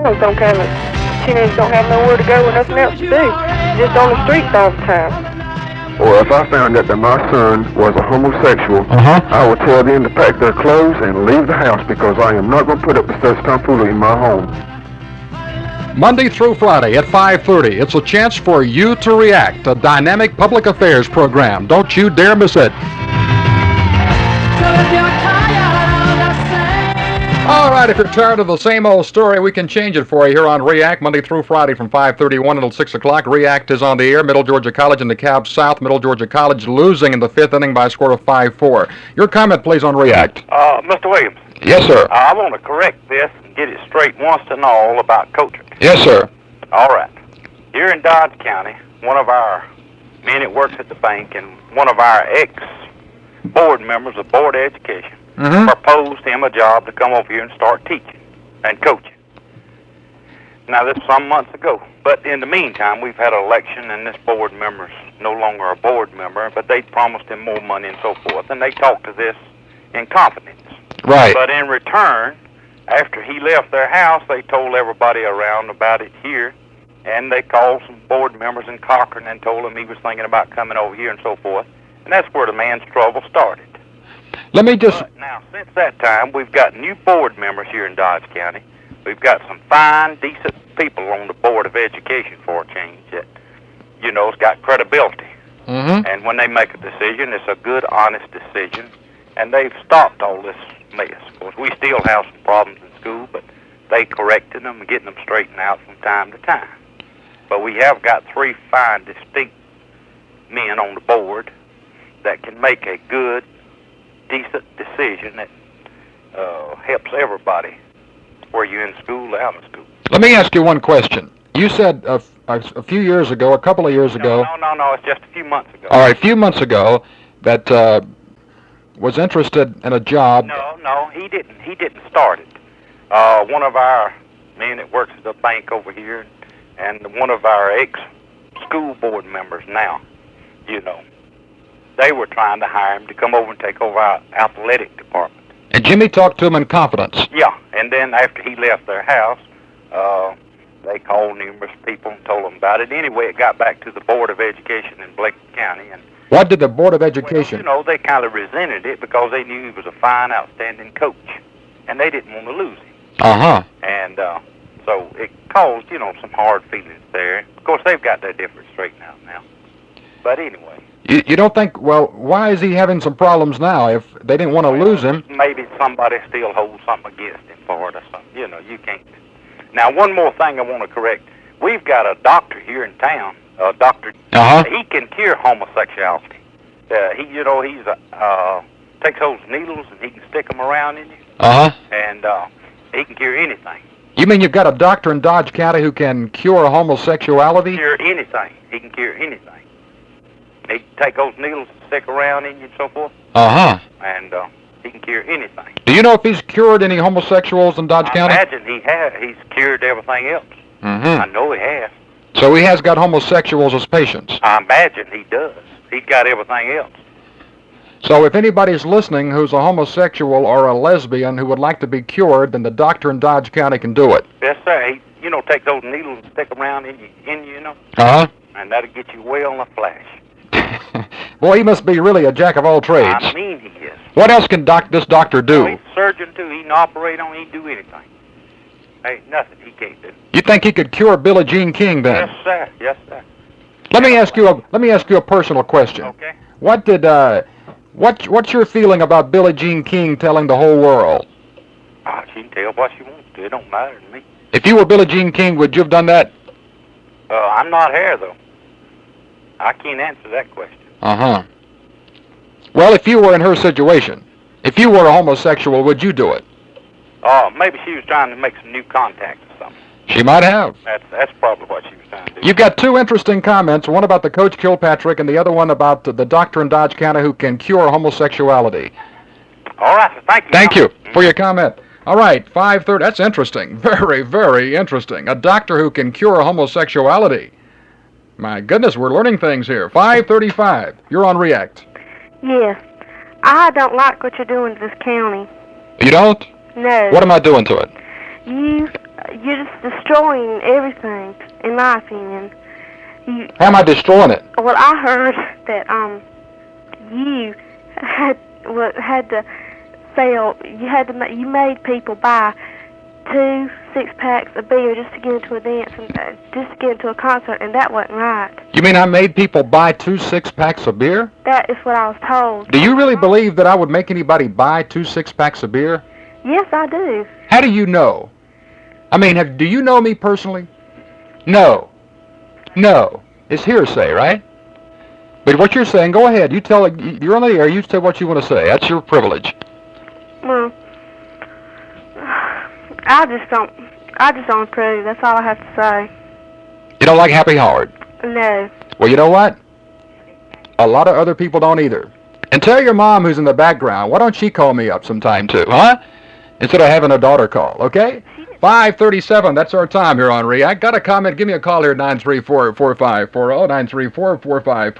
Some kind of teenagers don't have nowhere to go and nothing else to do. Just on the streets all the time. Or if I found out that my son was a homosexual, I would tell them to pack their clothes and leave the house because I am not going to put up with such tomfoolery in my home. Monday through Friday at 5:30, it's a chance for you to react, a dynamic public affairs program. Don't you dare miss it. All right, if you're tired of the same old story, we can change it for you here on React, Monday through Friday from 5:31 until 6 o'clock. React is on the air. Middle Georgia College and DeKalb South. Middle Georgia College losing in the fifth inning by a score of 5-4. Your comment, please, on React. Mr. Williams. Yes, sir. I want to correct this and get it straight once and all about Cochran. Yes, sir. All right. Here in Dodge County, one of our men that works at the bank and one of our ex-board members of Board of Education proposed him a job to come over here and start teaching and coaching. Now, this was some months ago. But in the meantime, we've had an election, and this board member's no longer a board member, but they promised him more money and so forth, and they talked to this in confidence. Right. But in return, after he left their house, they told everybody around about it here, and they called some board members in Cochran and told them he was thinking about coming over here and so forth, and that's where the man's trouble started. Let me just... But now, since that time, we've got new board members here in Dodge County. We've got some fine, decent people on the Board of Education for a change that, you know, has got credibility. And when they make a decision, it's a good, honest decision, and they've stopped all this mess. Of course, we still have some problems in school, but they corrected them and getting them straightened out from time to time. But we have got three fine, distinct men on the board that can make a good, decent decision that helps everybody, whether you're in school or out of school. Let me ask you one question. You said a few years ago, a couple of years ago... No, it's just a few months ago. All right, a few months ago, that was interested in a job... No, he didn't start it. One of our men that works at the bank over here and one of our ex-school board members now, you know, they were trying to hire him to come over and take over our athletic department. And Jimmy talked to him in confidence. Yeah, and then after he left their house, they called numerous people and told them about it. Anyway, it got back to the Board of Education in Blake County. And what did the Board of Education... Well, you know, they kind of resented it because they knew he was a fine, outstanding coach, and they didn't want to lose him. And so it caused, you know, some hard feelings there. Of course, they've got their difference straightened out now. But anyway... You don't think, well, why is he having some problems now if they didn't want to lose him? Maybe somebody still holds something against him for it or something. You know, you can't... Now, one more thing I want to correct. We've got a doctor here in town, a doctor. He can cure homosexuality. He's takes those needles and he can stick them around in you. And he can cure anything. You mean you've got a doctor in Dodge County who can cure homosexuality? Cure anything. He can cure anything. He can take those needles and stick around in you and so forth. And he can cure anything. Do you know if he's cured any homosexuals in Dodge County? I imagine he has. He's cured everything else. I know he has. So he has got homosexuals as patients? I imagine he does. He's got everything else. So if anybody's listening who's a homosexual or a lesbian who would like to be cured, then the doctor in Dodge County can do it? Yes, sir. He, take those needles and stick them around in you, you know. And that'll get you well in a flash. Boy, he must be really a jack of all trades. I mean he is. What else can this doctor do? He's a surgeon, too. He can operate on, he can do anything. Ain't nothing he can't do. You think he could cure Billie Jean King, then? Yes, sir. Yes, sir. Let me ask you a personal question. Okay. What's your feeling about Billie Jean King telling the whole world? She can tell what she wants to. It don't matter to me. If you were Billie Jean King, would you have done that? I'm not her, though. I can't answer that question. Well, if you were in her situation, if you were a homosexual, would you do it? Maybe she was trying to make some new contacts or something. She might have. That's probably what she was trying to do. You've got two interesting comments, one about the Coach Kilpatrick and the other one about the doctor in Dodge County who can cure homosexuality. All right, so thank you. Thank you for your comment. All right, 5:30. That's interesting. Very, very interesting. A doctor who can cure homosexuality. My goodness, we're learning things here. 5:35. You're on React. Yeah. I don't like what you're doing to this county. You don't? No. What am I doing to it? You're just destroying everything, in my opinion. How am I destroying it? Well, I heard that you had to sell. You made people buy 2 6-packs of beer just to get into a dance and just to get into a concert, and that wasn't right. You mean I made people buy 2 6-packs of beer? That is what I was told. Do you really believe that I would make anybody buy 2 6-packs of beer? Yes, I do. How do you know? I mean, do you know me personally? No. No. It's hearsay, right? But what you're saying, go ahead. You tell it. You're on the air. You say what you want to say. That's your privilege. Well, I just don't approve. That's all I have to say. You don't like Happy Howard? No. Well, you know what? A lot of other people don't either. And tell your mom who's in the background, why don't she call me up sometime too, huh? Instead of having a daughter call, okay? 5:37, that's our time here on React. Got a comment? Give me a call here at 934-4540, 934-4549,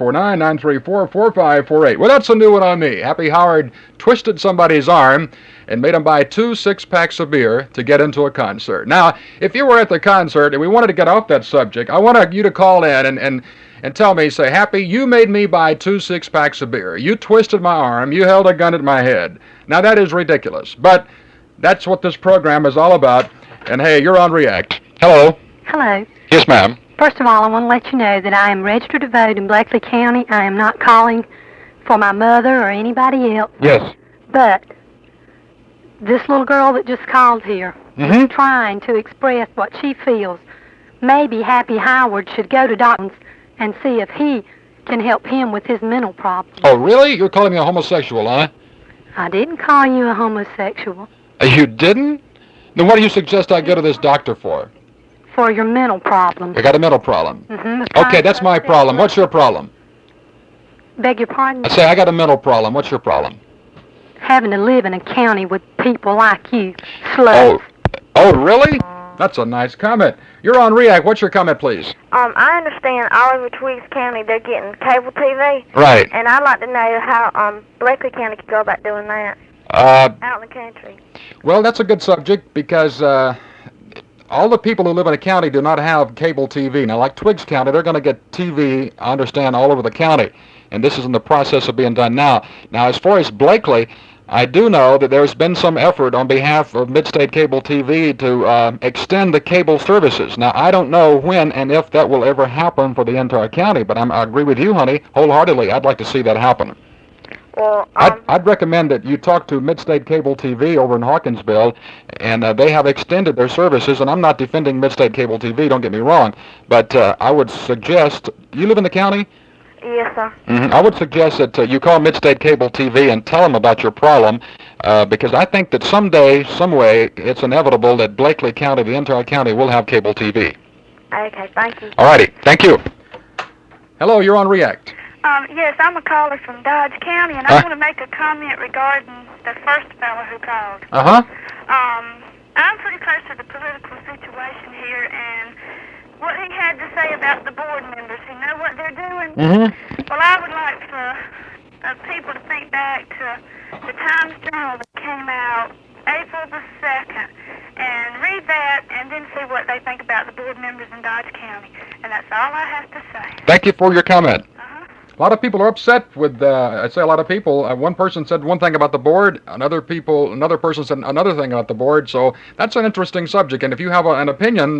934-4548. Well, that's a new one on me. Happy Howard twisted somebody's arm and made him buy 2 6-packs of beer to get into a concert. Now, if you were at the concert and we wanted to get off that subject, I want you to call in and tell me, say, Happy, you made me buy 2 6-packs of beer. You twisted my arm. You held a gun at my head. Now, that is ridiculous, but that's what this program is all about. And hey, you're on React. Hello. Hello. Yes, ma'am. First of all, I want to let you know that I am registered to vote in Blakely County. I am not calling for my mother or anybody else. Yes. But this little girl that just called here is trying to express what she feels. Maybe Happy Howard should go to doctors and see if he can help him with his mental problems. Oh, really? You're calling me a homosexual, huh? I didn't call you a homosexual. You didn't? Then what do you suggest I go to this doctor for? For your mental problems. I got a mental problem. Okay, that's my problem. What's your problem? Beg your pardon? I say I got a mental problem. What's your problem? Having to live in a county with people like you. Sluts. Oh, really? That's a nice comment. You're on React. What's your comment, please? I understand all over Twiggs County they're getting cable TV. Right. And I'd like to know how Blakely County could go about doing that. Out in the country. Well, that's a good subject because all the people who live in the county do not have cable TV. Now, like Twiggs County, they're going to get TV, I understand, all over the county. And this is in the process of being done now. Now, as far as Blakely, I do know that there's been some effort on behalf of Midstate Cable TV to extend the cable services. Now, I don't know when and if that will ever happen for the entire county, but I agree with you, honey, wholeheartedly. I'd like to see that happen. Well, I'd recommend that you talk to Midstate Cable TV over in Hawkinsville, and they have extended their services, and I'm not defending Midstate Cable TV, don't get me wrong, but I would suggest, you live in the county? Yes, sir. I would suggest that you call Midstate Cable TV and tell them about your problem, because I think that someday, some way, it's inevitable that Blakely County, the entire county, will have cable TV. Okay, thank you. All righty, thank you. Hello, you're on React. Yes, I'm a caller from Dodge County, and I want to make a comment regarding the first fellow who called. I'm pretty close to the political situation here, and what he had to say about the board members, you know what they're doing? Well, I would like for people to think back to the Times Journal that came out April the 2nd, and read that, and then see what they think about the board members in Dodge County. And that's all I have to say. Thank you for your comment. A lot of people are upset with, I say a lot of people, one person said one thing about the board, another person said another thing about the board, so that's an interesting subject, and if you have an opinion,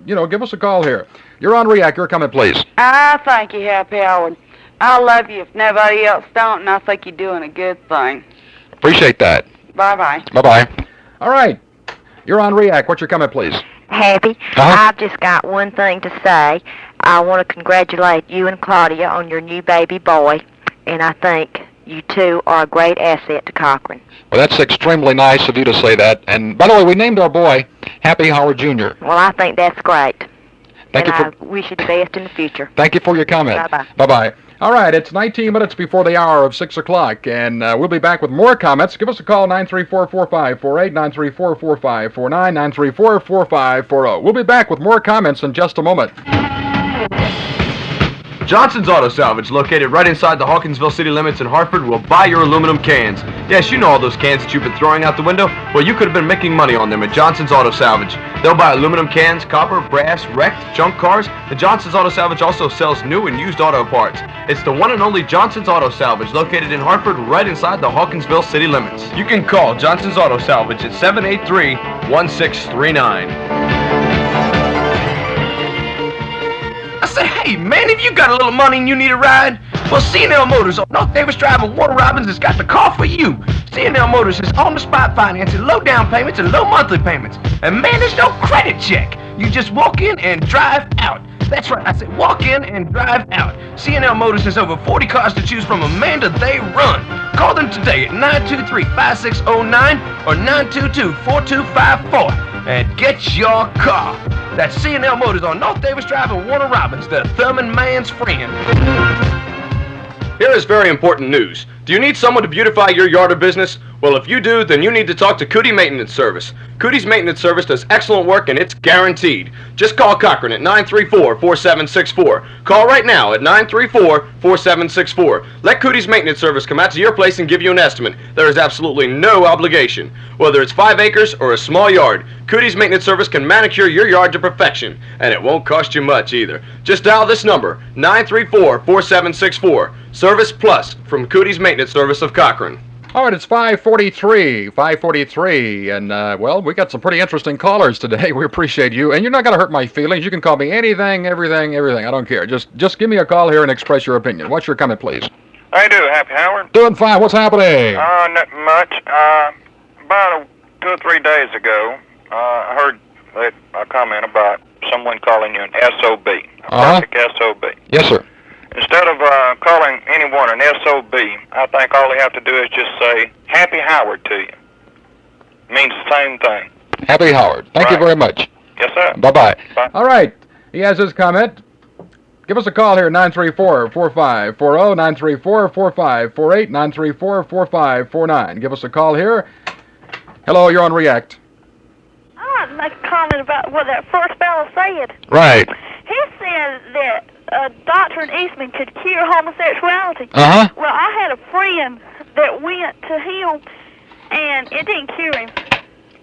give us a call here. You're on React, your comment, please. Thank you, Happy Howard. I love you if nobody else don't, and I think you're doing a good thing. Appreciate that. Bye-bye. Bye-bye. All right, you're on React, what's your comment, please? Happy, I've just got one thing to say. I want to congratulate you and Claudia on your new baby boy, and I think you two are a great asset to Cochran. Well, that's extremely nice of you to say that. And by the way, we named our boy Happy Howard Jr. Well, I think that's great. Thank you I wish you the best in the future. Thank you for your comment. Bye-bye. Bye-bye. All right, it's 19 minutes before the hour of 6 o'clock, and we'll be back with more comments. Give us a call, 934-4548, 934-4549, 934-4540. We'll be back with more comments in just a moment. Johnson's Auto Salvage, located right inside the Hawkinsville city limits in Hartford, will buy your aluminum cans. Yes, you know all those cans that you've been throwing out the window? Well, you could have been making money on them at Johnson's Auto Salvage. They'll buy aluminum cans, copper, brass, wrecked, junk cars, and Johnson's Auto Salvage also sells new and used auto parts. It's the one and only Johnson's Auto Salvage, located in Hartford, right inside the Hawkinsville city limits. You can call Johnson's Auto Salvage at 783-1639. I say, hey, man, if you got a little money and you need a ride, well, C&L Motors on North Davis Drive in Warner Robins has got the car for you. C&L Motors is on-the-spot financing, low down payments, and low monthly payments. And, man, there's no credit check. You just walk in and drive out. That's right, I said walk in and drive out. C&L Motors has over 40 cars to choose from, Amanda, they run. Call them today at 923-5609 or 922-4254 and get your car. That's C&L Motors on North Davis Drive in Warner Robins, the Thurman man's friend. Here is very important news. Do you need someone to beautify your yard or business? Well, if you do, then you need to talk to Cootie Maintenance Service. Cootie's Maintenance Service does excellent work, and it's guaranteed. Just call Cochran at 934-4764. Call right now at 934-4764. Let Cootie's Maintenance Service come out to your place and give you an estimate. There is absolutely no obligation. Whether it's 5 acres or a small yard, Cootie's Maintenance Service can manicure your yard to perfection, and it won't cost you much either. Just dial this number, 934-4764. Service Plus from Cootie's Maintenance Service of Cochran. All right, it's 5:43, and, well, we got some pretty interesting callers today. We appreciate you, and you're not going to hurt my feelings. You can call me anything, everything. I don't care. Just give me a call here and express your opinion. What's your comment, please? How you doing, Happy Howard? Doing fine. What's happening? Nothing much. About 2 or 3 days ago, I heard a comment about someone calling you an SOB, a perfect SOB. Yes, sir. Instead of calling anyone an SOB, I think all they have to do is just say Happy Howard to you. It means the same thing. Happy Howard. Thank you very much. Yes, sir. Bye-bye. Bye. All right. He has his comment. Give us a call here, 934-4540, 934-4548, 934-4549. Give us a call here. Hello, you're on React. I'd like to make a comment about what that first fellow said. Right. He said that a doctor in Eastman could cure homosexuality. Uh-huh. Well, I had a friend that went to him, and it didn't cure him.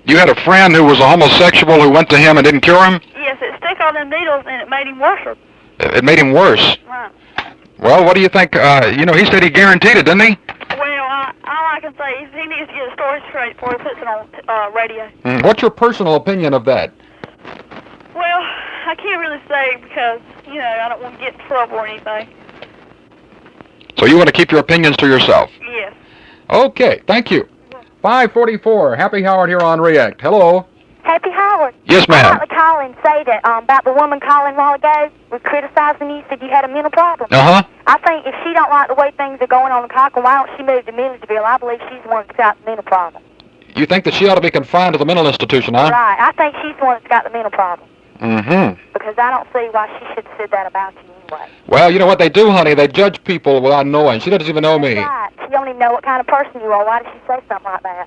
You had a friend who was a homosexual who went to him and didn't cure him? Yes, it stuck all them needles, and it made him worse. It made him worse? Right. Well, what do you think? He said he guaranteed it, didn't he? Well, all I can say is he needs to get a story straight before he puts it on radio. What's your personal opinion of that? Well, I can't really say because, I don't want to get in trouble or anything. So you want to keep your opinions to yourself? Yes. Okay, thank you. 5:44, Happy Howard here on React. Hello. Happy Howard. Yes, ma'am. I'd like to call and say that about the woman calling a while ago with criticizing you, said you had a mental problem. Uh-huh. I think if she don't like the way things are going on in Cochran, why don't she move to Milledgeville? I believe she's the one that's got the mental problem. You think that she ought to be confined to the mental institution, huh? Right. I think she's the one that's got the mental problem. Mm-hmm. Because I don't see why she should have said that about you anyway. Well, you know what they do, honey? They judge people without knowing. She doesn't even know me. Right. She don't even know what kind of person you are. Why did she say something like that?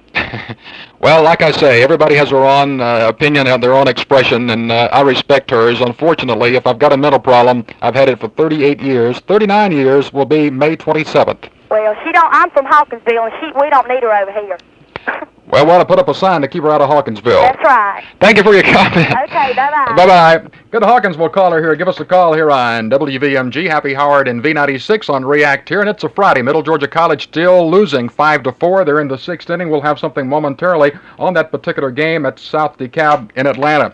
Well, like I say, everybody has their own opinion and their own expression, and I respect hers. Unfortunately, if I've got a mental problem, I've had it for 38 years. 39 years will be May 27th. Well, I'm from Hawkinsville, and we don't need her over here. Well, we'll put up a sign to keep her out of Hawkinsville. That's right. Thank you for your comment. Okay, bye-bye. Bye-bye. Good Hawkinsville caller here. Give us a call here on WVMG. Happy Howard and V96 on React here, and it's a Friday. Middle Georgia College still losing 5-4. They're in the 6th inning. We'll have something momentarily on that particular game at South DeKalb in Atlanta.